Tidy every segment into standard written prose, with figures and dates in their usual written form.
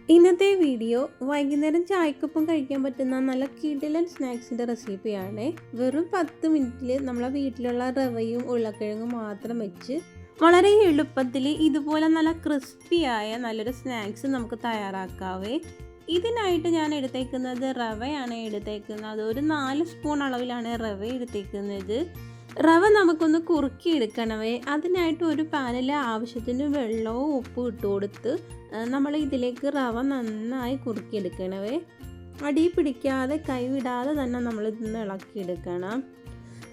ഇന്നത്തെ വീഡിയോ വൈകുന്നേരം ചായക്കൊപ്പം കഴിക്കാൻ പറ്റുന്ന നല്ല കിടിലൻ സ്നാക്സിൻ്റെ റെസിപ്പിയാണ്. വെറും 10 മിനിറ്റിൽ നമ്മളെ വീട്ടിലുള്ള റവയും ഉരുളക്കിഴങ്ങും മാത്രം വെച്ച് വളരെ എളുപ്പത്തിൽ ഇതുപോലെ നല്ല ക്രിസ്പിയായ നല്ലൊരു സ്നാക്സ് നമുക്ക് തയ്യാറാക്കാവേ. ഇതിനായിട്ട് ഞാൻ എടുത്തേക്കുന്നത് റവയാണ് എടുത്തേക്കുന്നത്. ഒരു 4 സ്പൂൺ അളവിലാണ് റവ എടുത്തേക്കുന്നത്. റവ നമുക്കൊന്ന് കുറുക്കി എടുക്കണമേ. അതിനായിട്ട് ഒരു പാനിൽ ആവശ്യത്തിന് വെള്ളവും ഉപ്പും ഇട്ട് കൊടുത്ത് നമ്മൾ ഇതിലേക്ക് റവ നന്നായി കുറുക്കിയെടുക്കണമേ. അടി പിടിക്കാതെ കൈവിടാതെ തന്നെ നമ്മളിതൊന്ന് ഇളക്കിയെടുക്കണം.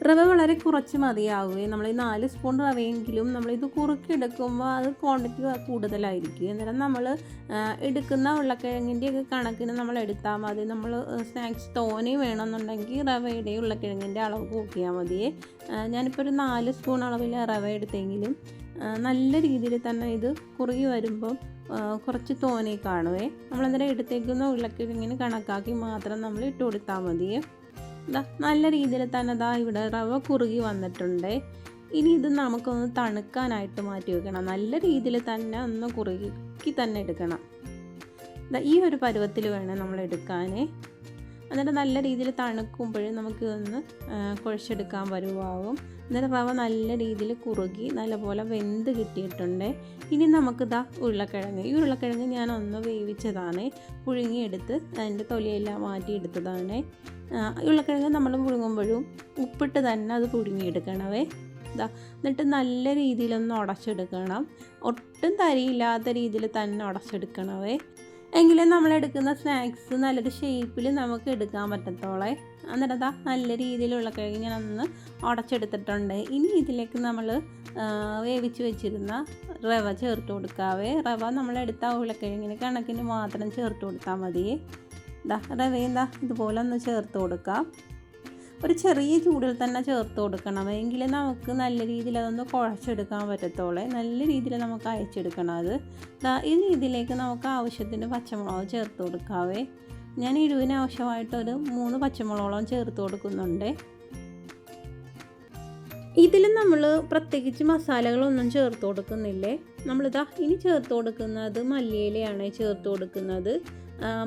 റവ വളരെ കുറച്ച് മതിയാവുകയും നമ്മൾ ഈ 4 സ്പൂൺ റവയെങ്കിലും നമ്മളിത് കുറുക്കിയെടുക്കുമ്പോൾ അത് ക്വാണ്ടിറ്റി കൂടുതലായിരിക്കും. അന്നേരം നമ്മൾ എടുക്കുന്ന ഉരുളക്കിഴങ്ങിൻ്റെയൊക്കെ കണക്കിന് നമ്മൾ എടുത്താൽ മതി. നമ്മൾ സ്നാക്സ് തോനെ വേണമെന്നുണ്ടെങ്കിൽ റവയുടെയും ഉരുളക്കിഴങ്ങിൻ്റെ അളവ് കൂട്ടിയാൽ മതിയേ. ഞാനിപ്പോൾ ഒരു 4 സ്പൂൺ അളവിൽ റവ എടുത്തെങ്കിലും നല്ല രീതിയിൽ തന്നെ ഇത് കുറുകി വരുമ്പോൾ കുറച്ച് തോനെ കാണുവേ. നമ്മളന്നേരം എടുത്തേക്കുന്ന ഉരുളക്കിഴങ്ങിന് കണക്കാക്കി മാത്രം നമ്മൾ ഇട്ട് കൊടുത്താൽ മതിയേ. നല്ല രീതിയിൽ തന്നെ ഇവിടെ റവ കുറുകി വന്നിട്ടുണ്ട്. ഇനി ഇത് നമുക്കൊന്ന് തണുക്കാനായിട്ട് മാറ്റി വെക്കണം. നല്ല രീതിയിൽ തന്നെ ഒന്ന് കുറുക്കി തന്നെ എടുക്കണം. ഈ ഒരു പരുവത്തിൽ വേണം നമ്മൾ എടുക്കാൻ. എന്നിട്ട് നല്ല രീതിയിൽ തണുക്കുമ്പോഴും നമുക്ക് ഒന്ന് കുഴച്ചെടുക്കാൻ വരുവാകും. എന്നിട്ട് റവ നല്ല രീതിയിൽ കുറുകി നല്ലപോലെ വെന്ത് കിട്ടിയിട്ടുണ്ട്. ഇനി നമുക്ക് ഉരുളക്കിഴങ്ങ്, ഈ ഉരുളക്കിഴങ്ങ് ഞാൻ ഒന്ന് വേവിച്ചതാണ്, പുഴുങ്ങിയെടുത്ത് അതിൻ്റെ തൊലിയെല്ലാം മാറ്റിയെടുത്തതാണ്. ഉരുളക്കിഴങ്ങ് നമ്മൾ പുഴുങ്ങുമ്പോഴും ഉപ്പിട്ട് തന്നെ അത് പുഴുങ്ങിയെടുക്കണവേ. എന്നിട്ട് നല്ല രീതിയിലൊന്ന് ഉടച്ചെടുക്കണം. ഒട്ടും തരിയില്ലാത്ത രീതിയിൽ തന്നെ ഉടച്ചെടുക്കണവേ. എങ്കിലേ നമ്മളെടുക്കുന്ന സ്നാക്സ് നല്ലൊരു ഷേപ്പിൽ നമുക്ക് എടുക്കാൻ പറ്റത്തോളേ. എന്നിട്ട് നല്ല രീതിയിലുള്ള കിഴങ്ങ് ഞാൻ ഒന്ന് ഉടച്ചെടുത്തിട്ടുണ്ട്. ഇനി ഇതിലേക്ക് നമ്മൾ വേവിച്ച് വെച്ചിരുന്ന റവ ചേർത്ത് കൊടുക്കാവേ. റവ നമ്മളെടുത്ത ഉരുളക്കിഴങ്ങിന് കണക്കിന് മാത്രം ചേർത്ത് കൊടുത്താൽ മതിയേ. റവയും ഇതുപോലെ ഒന്ന് ചേർത്ത് കൊടുക്കാം. ഒരു ചെറിയ ചൂടിൽ തന്നെ ചേർത്ത് കൊടുക്കണം. എങ്കിൽ നമുക്ക് നല്ല രീതിയിൽ അതൊന്ന് കുഴച്ചെടുക്കാൻ പറ്റത്തോളെ. നല്ല രീതിയിൽ നമുക്ക് അയച്ചെടുക്കണം അത്. ഇനി ഇതിലേക്ക് നമുക്ക് ആവശ്യത്തിന് പച്ചമുളക് ചേർത്ത് കൊടുക്കാവേ. ഞാൻ എരിവിന് ആവശ്യമായിട്ടൊരു 3 പച്ചമുളകോളം ചേർത്ത് കൊടുക്കുന്നുണ്ട്. ഇതിൽ നമ്മൾ പ്രത്യേകിച്ച് മസാലകളൊന്നും ചേർത്ത് കൊടുക്കുന്നില്ലേ. ഇനി ചേർത്ത് കൊടുക്കുന്നത് മല്ലിയിലയാണ് ചേർത്ത് കൊടുക്കുന്നത്.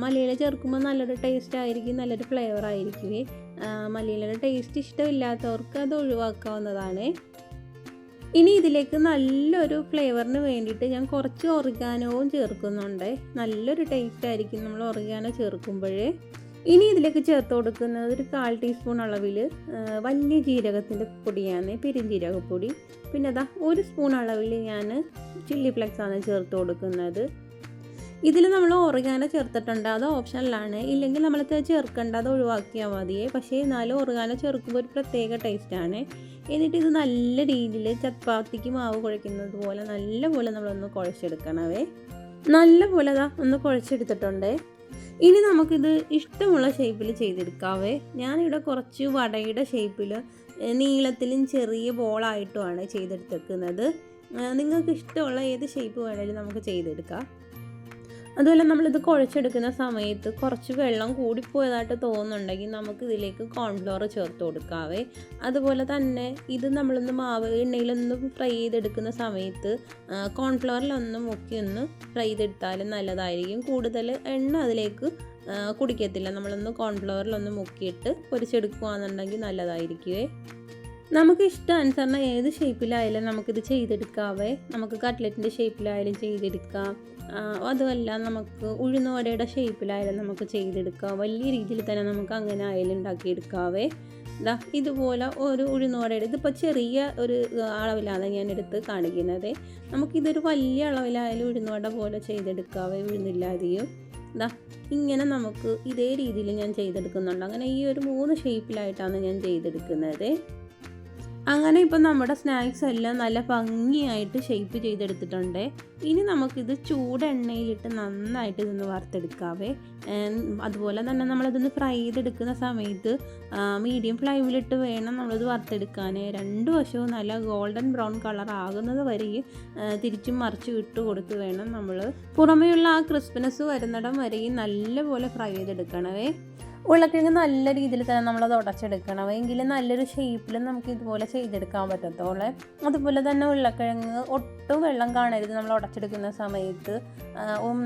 മല്ലിയില ചേർക്കുമ്പോൾ നല്ലൊരു ടേസ്റ്റ് ആയിരിക്കും, നല്ലൊരു ഫ്ലേവർ ആയിരിക്കുമേ. മല്ലിയിലയുടെ ടേസ്റ്റ് ഇഷ്ടമില്ലാത്തവർക്ക് അത് ഒഴിവാക്കാവുന്നതാണ്. ഇനി ഇതിലേക്ക് നല്ലൊരു ഫ്ലേവറിന് വേണ്ടിയിട്ട് ഞാൻ കുറച്ച് ഒറിഗാനോവും ചേർക്കുന്നുണ്ട്. നല്ലൊരു ടേസ്റ്റ് ആയിരിക്കും നമ്മൾ ഒറിഗാനോ ചേർക്കുമ്പോൾ. ഇനി ഇതിലേക്ക് ചേർത്ത് കൊടുക്കുന്നത് ഒരു 1/4 ടീസ്പൂൺ അളവിൽ വലിയ ജീരകത്തിൻ്റെ പൊടിയാണ്, പെരുംജീരകപ്പൊടി. പിന്നെ 1 സ്പൂൺ അളവിൽ ഞാൻ ചില്ലി ഫ്ലെക്സാണ് ചേർത്ത് കൊടുക്കുന്നത്. ഇതിൽ നമ്മൾ ഒറിഗാനോ ചേർത്തിട്ടുണ്ട്, അത് ഓപ്ഷനിലാണ്. ഇല്ലെങ്കിൽ നമ്മൾ ചേർക്കേണ്ട, അത് ഒഴിവാക്കിയാൽ മതിയേ. പക്ഷേ എന്നാലും ഒറിഗാനോ ചേർക്കുമ്പോൾ ഒരു പ്രത്യേക ടേസ്റ്റാണ്. എന്നിട്ട് ഇത് നല്ല രീതിയിൽ ചപ്പാത്തിക്ക് മാവ് കുഴയ്ക്കുന്നത് പോലെ നല്ലപോലെ നമ്മളൊന്ന് കുഴച്ചെടുക്കണവേ. നല്ലപോലെ ഒന്ന് കുഴച്ചെടുത്തിട്ടുണ്ട്. ഇനി നമുക്കിത് ഇഷ്ടമുള്ള ഷേപ്പിൽ ചെയ്തെടുക്കാവേ. ഞാനിവിടെ കുറച്ച് വടയുടെ ഷേപ്പിൽ നീളത്തിലും ചെറിയ ബോളായിട്ടുമാണ് ചെയ്തെടുത്തേക്കുന്നത്. നിങ്ങൾക്ക് ഇഷ്ടമുള്ള ഏത് ഷേപ്പ് വേണമെങ്കിലും നമുക്ക് ചെയ്തെടുക്കാം. അതുപോലെ നമ്മളിത് കുഴച്ചെടുക്കുന്ന സമയത്ത് കുറച്ച് വെള്ളം കൂടിപ്പോയതായിട്ട് തോന്നുന്നുണ്ടെങ്കിൽ നമുക്ക് ഇതിലേക്ക് കോൺഫ്ലവർ ചേർത്ത് കൊടുക്കാവേ. അതുപോലെ തന്നെ ഇത് നമ്മളൊന്ന് മാവ് എണ്ണയിലൊന്ന് ഫ്രൈ ചെയ്തെടുക്കുന്ന സമയത്ത് കോൺഫ്ലവറിലൊന്ന് മുക്കി ഒന്ന് ഫ്രൈ ചെയ്തെടുത്താലും നല്ലതായിരിക്കും. കൂടുതൽ എണ്ണ അതിലേക്ക് കുടിക്കത്തില്ല. നമ്മളൊന്ന് കോൺഫ്ലവറിലൊന്ന് മുക്കിയിട്ട് പൊരിച്ചെടുക്കുകയാണെന്നുണ്ടെങ്കിൽ നല്ലതായിരിക്കുമേ. നമുക്ക് ഇഷ്ടാനുസരണം ഏത് ഷേപ്പിലായാലും നമുക്കിത് ചെയ്തെടുക്കാവേ. നമുക്ക് കട്ട്ലറ്റിൻ്റെ ഷേപ്പിലായാലും ചെയ്തെടുക്കാം. അതുമല്ല നമുക്ക് ഉഴുന്നുവടയുടെ ഷേപ്പിലായാലും നമുക്ക് ചെയ്തെടുക്കാം. വലിയ രീതിയിൽ തന്നെ നമുക്ക് അങ്ങനെ ആയാലും ഉണ്ടാക്കിയെടുക്കാവേ. ഇതുപോലെ ഒരു ഉഴുന്നുവടയുടെ, ഇതിപ്പോൾ ചെറിയ ഒരു അളവിലാണ് ഞാൻ എടുത്ത് കാണിക്കുന്നത്. നമുക്കിതൊരു വലിയ അളവിലായാലും ഉഴുന്നുവട പോലെ ചെയ്തെടുക്കാവേ, ഉഴുന്നില്ലാതെയും. ഇങ്ങനെ നമുക്ക് ഇതേ രീതിയിൽ ഞാൻ ചെയ്തെടുക്കുന്നുണ്ട്. അങ്ങനെ ഈ ഒരു 3 ഷേപ്പിലായിട്ടാണ് ഞാൻ ചെയ്തെടുക്കുന്നത്. അങ്ങനെ ഇപ്പം നമ്മുടെ സ്നാക്സ് എല്ലാം നല്ല ഭംഗിയായിട്ട് ഷേപ്പ് ചെയ്തെടുത്തിട്ടുണ്ട്. ഇനി നമുക്കിത് ചൂടെണ്ണയിലിട്ട് നന്നായിട്ട് ഇതൊന്ന് വറുത്തെടുക്കാവേ. അതുപോലെ തന്നെ നമ്മളിതൊന്ന് ഫ്രൈ ചെയ്തെടുക്കുന്ന സമയത്ത് മീഡിയം ഫ്ലെയിമിലിട്ട് വേണം നമ്മളിത് വറുത്തെടുക്കാൻ. 2 വശവും നല്ല ഗോൾഡൻ ബ്രൗൺ കളർ ആകുന്നത് വരെ തിരിച്ചും മറിച്ചും ഇട്ട് കൊടുത്ത് വേണം നമ്മൾ പുറമേയുള്ള ആ ക്രിസ്പിനെസ് വരുന്നിടം വരെയും നല്ലപോലെ ഫ്രൈ ചെയ്തെടുക്കണവേ. ഉരുളക്കിഴങ്ങ് നല്ല രീതിയിൽ തന്നെ നമ്മളത് ഉടച്ചെടുക്കണം, എങ്കിലും നല്ലൊരു ഷേപ്പിൽ നമുക്ക് ഇതുപോലെ ചെയ്തെടുക്കാൻ പറ്റത്തുള്ളൂ. അതുപോലെ തന്നെ ഉരുളക്കിഴങ്ങ് ഒട്ടും വെള്ളം കാണരുത് നമ്മൾ ഉടച്ചെടുക്കുന്ന സമയത്ത്.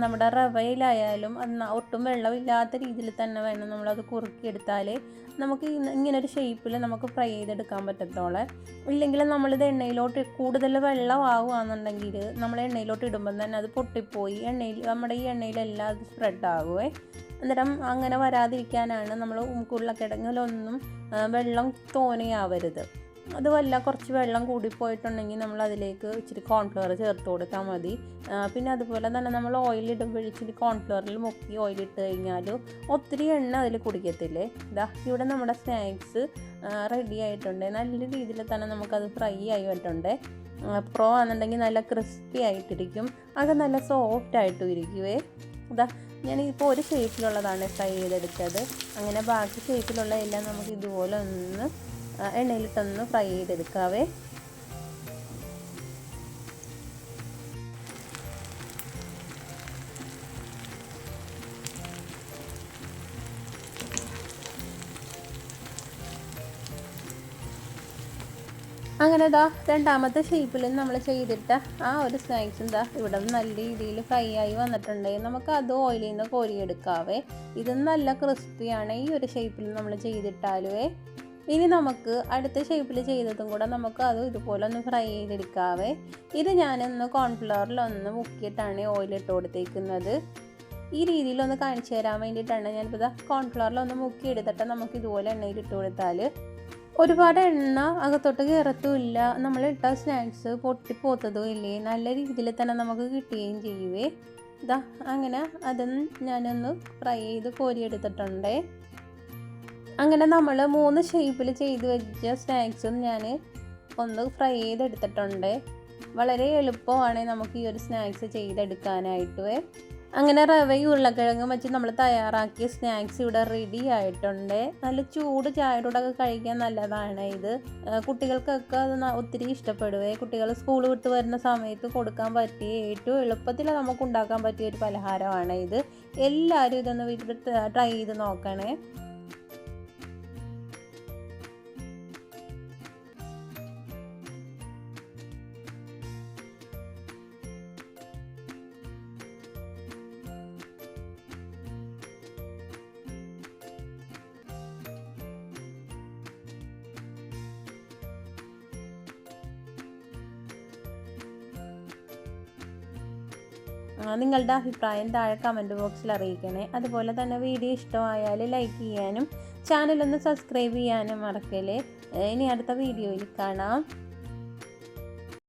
നമ്മുടെ റവയിലായാലും ഒട്ടും വെള്ളമില്ലാത്ത രീതിയിൽ തന്നെ വേണം നമ്മളത് കുറുക്കിയെടുത്താലേ നമുക്ക് ഇങ്ങനൊരു ഷേപ്പിൽ നമുക്ക് ഫ്രൈ ചെയ്തെടുക്കാൻ പറ്റത്തുള്ളൂ. ഇല്ലെങ്കിൽ നമ്മളിത് എണ്ണയിലോട്ട് കൂടുതൽ വെള്ളമാവുകയാണെന്നുണ്ടെങ്കിൽ നമ്മൾ എണ്ണയിലോട്ട് ഇടുമ്പം തന്നെ അത് പൊട്ടിപ്പോയി നമ്മുടെ ഈ എണ്ണയിലെല്ലാം അത് സ്പ്രെഡ് ആകുമേ. അന്നേരം അങ്ങനെ വരാതിരിക്കാനാണ് നമ്മൾ ഉരുളക്കിഴങ്ങിലൊന്നും വെള്ളം തോനെയാവരുത്. അതുമല്ല, കുറച്ച് വെള്ളം കൂടിപ്പോയിട്ടുണ്ടെങ്കിൽ നമ്മൾ അതിലേക്ക് ഇച്ചിരി കോൺഫ്ലവർ ചേർത്ത് കൊടുത്താൽ മതി. പിന്നെ അതുപോലെ തന്നെ നമ്മൾ ഓയിലിടുമ്പോൾ ഇച്ചിരി കോൺഫ്ലവറിൽ മുക്കി ഓയിലിട്ട് കഴിഞ്ഞാൽ ഒത്തിരി എണ്ണ അതിൽ കുടിക്കത്തില്ലേ. ഇവിടെ നമ്മുടെ സ്നാക്സ് റെഡി ആയിട്ടുണ്ട്. നല്ല രീതിയിൽ തന്നെ നമുക്കത് ഫ്രൈ ആയി വന്നിട്ടുണ്ട്. പ്രോ ആണെന്നുണ്ടെങ്കിൽ നല്ല ക്രിസ്പി ആയിട്ടിരിക്കും, അത് നല്ല സോഫ്റ്റ് ആയിട്ടും ഇരിക്കുവേ. ഞാനിപ്പോൾ ഒരു ഷേപ്പിലുള്ളതാണ് ഫ്രൈ ചെയ്തെടുത്തത്. അങ്ങനെ ബാക്കി ഷേപ്പിലുള്ള എല്ലാം നമുക്ക് ഇതുപോലെ ഒന്ന് എണ്ണയിലിട്ടൊന്ന് ഫ്രൈ ചെയ്തെടുക്കാവേ. അങ്ങനെ രണ്ടാമത്തെ ഷേപ്പിൽ നമ്മൾ ചെയ്തിട്ട ആ ഒരു സ്നാക്സ് ഇവിടെ നല്ല രീതിയിൽ ഫ്രൈ ആയി വന്നിട്ടുണ്ട്. നമുക്ക് അത് ഓയിലിൽ നിന്ന് കോരിയെടുക്കാവേ. ഇത് നല്ല ക്രിസ്പിയാണ് ഈ ഒരു ഷേപ്പിൽ നമ്മൾ ചെയ്തിട്ടാലുവേ. ഇനി നമുക്ക് അടുത്ത ഷേപ്പിൽ ചെയ്തതും കൂടെ നമുക്ക് അത് ഇതുപോലെ ഒന്ന് ഫ്രൈ ചെയ്തെടുക്കാവേ. ഇത് ഞാനൊന്ന് കോൺഫ്ലവറിലൊന്ന് മുക്കിയിട്ടാണ് ഓയിലിട്ട് കൊടുത്തേക്കുന്നത്. ഈ രീതിയിലൊന്ന് കാണിച്ചു തരാൻ വേണ്ടിയിട്ടാണ് ഞാനിപ്പോൾ കോൺഫ്ലവറിലൊന്ന് മുക്കിയെടുത്തിട്ട് നമുക്ക് ഇതുപോലെ എണ്ണയിലിട്ട് കൊടുത്താൽ ഒരുപാട് എണ്ണ അകത്തോട്ട് കയറത്തുമില്ല, നമ്മളിട്ട സ്നാക്സ് പൊട്ടിപ്പോത്തതും ഇല്ലേ, നല്ല രീതിയിൽ തന്നെ നമുക്ക് കിട്ടുകയും ചെയ്യുവേ. അങ്ങനെ അതും ഞാനൊന്ന് ഫ്രൈ ചെയ്ത് കോരിയെടുത്തിട്ടുണ്ട്. അങ്ങനെ നമ്മൾ 3 ഷേപ്പിൽ ചെയ്ത് വെച്ച സ്നാക്സും ഞാൻ ഒന്ന് ഫ്രൈ ചെയ്തെടുത്തിട്ടുണ്ട്. വളരെ എളുപ്പമാണ് നമുക്ക് ഈ ഒരു സ്നാക്സ് ചെയ്തെടുക്കാനായിട്ട്. അങ്ങനെ റവയും ഉരുളക്കിഴങ്ങും വെച്ച് നമ്മൾ തയ്യാറാക്കിയ സ്നാക്സ് ഇവിടെ റെഡി ആയിട്ടുണ്ട്. നല്ല ചൂട് ചായയുടെ കൂടെ കഴിക്കാൻ നല്ലതാണ് ഇത്. കുട്ടികൾക്കൊക്കെ അത് ഒത്തിരി ഇഷ്ടപ്പെടുവേ. കുട്ടികൾ സ്കൂൾ വിട്ട് വരുന്ന സമയത്ത് കൊടുക്കാൻ പറ്റിയ ഏറ്റവും എളുപ്പത്തിൽ നമുക്ക് ഉണ്ടാക്കാൻ പറ്റിയ ഒരു പലഹാരമാണ് ഇത്. എല്ലാവരും ഇതൊന്ന് വീട്ടിൽ ട്രൈ ചെയ്ത് നോക്കണേ. നിങ്ങളുടെ അഭിപ്രായം താഴെ കമൻറ്റ് ബോക്സിൽ അറിയിക്കണേ. അതുപോലെ തന്നെ വീഡിയോ ഇഷ്ടമായാൽ ലൈക്ക് ചെയ്യാനും ചാനലൊന്ന് സബ്സ്ക്രൈബ് ചെയ്യാനും മറക്കല്ലേ. ഇനി അടുത്ത വീഡിയോയിൽ കാണാം.